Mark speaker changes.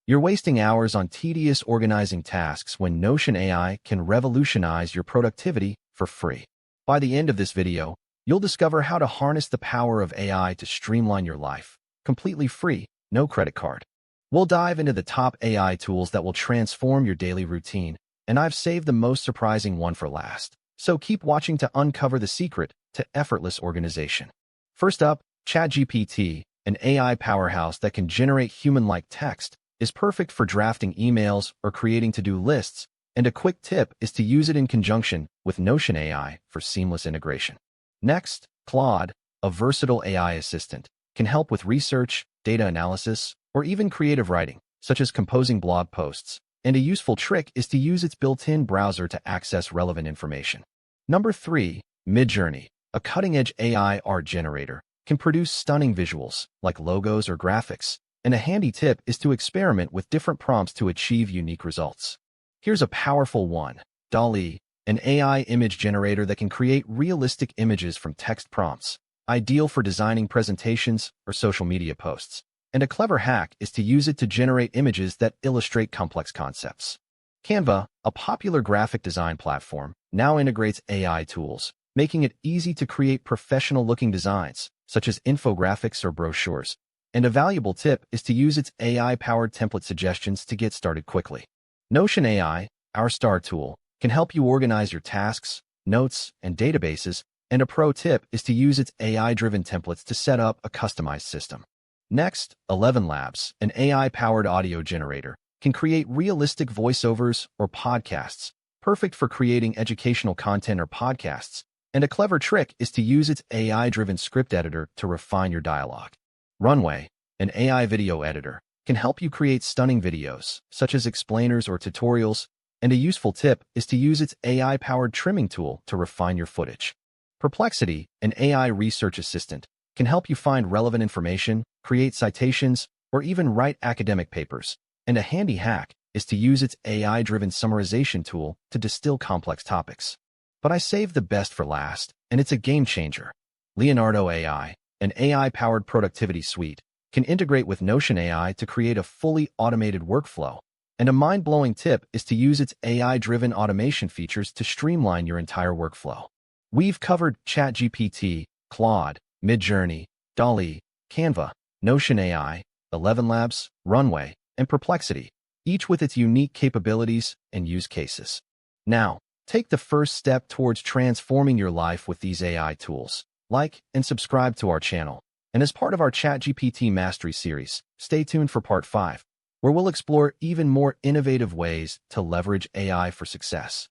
Speaker 1: You're wasting hours on tedious organizing tasks when Notion AI can revolutionize your productivity for free. By the end of this video, you'll discover how to harness the power of AI to streamline your life, completely free, no credit card. We'll dive into the top AI tools that will transform your daily routine, and I've saved the most surprising one for last. So keep watching to uncover the secret to effortless organization. First up, ChatGPT, an AI powerhouse that can generate human-like text, is perfect for drafting emails or creating to-do lists, and a quick tip is to use it in conjunction with Notion AI for seamless integration. Next, Claude, a versatile AI assistant, can help with research, data analysis, or even creative writing, such as composing blog posts, and a useful trick is to use its built-in browser to access relevant information. Number 3, Midjourney, a cutting-edge AI art generator, can produce stunning visuals, like logos or graphics, and a handy tip is to experiment with different prompts to achieve unique results. Here's a powerful one, DALL-E, an AI image generator that can create realistic images from text prompts, ideal for designing presentations or social media posts. And a clever hack is to use it to generate images that illustrate complex concepts. Canva, a popular graphic design platform, now integrates AI tools, making it easy to create professional-looking designs, such as infographics or brochures. And a valuable tip is to use its AI-powered template suggestions to get started quickly. Notion AI, our star tool, can help you organize your tasks, notes, and databases, and a pro tip is to use its AI-driven templates to set up a customized system. Next, 11 Labs, an AI-powered audio generator, can create realistic voiceovers or podcasts, perfect for creating educational content or podcasts, and a clever trick is to use its AI-driven script editor to refine your dialogue. Runway, an AI video editor, can help you create stunning videos, such as explainers or tutorials, and a useful tip is to use its AI-powered trimming tool to refine your footage. Perplexity, an AI research assistant, can help you find relevant information, create citations, or even write academic papers, and a handy hack is to use its AI-driven summarization tool to distill complex topics. But I saved the best for last, and it's a game changer. Leonardo AI, an AI-powered productivity suite, can integrate with Notion AI to create a fully automated workflow. And a mind-blowing tip is to use its AI-driven automation features to streamline your entire workflow. We've covered ChatGPT, Claude, Midjourney, DALL-E, Canva, Notion AI, 11 Labs, Runway, and Perplexity, each with its unique capabilities and use cases. Now, take the first step towards transforming your life with these AI tools. Like and subscribe to our channel. And as part of our ChatGPT Mastery series, stay tuned for Part 5, where we'll explore even more innovative ways to leverage AI for success.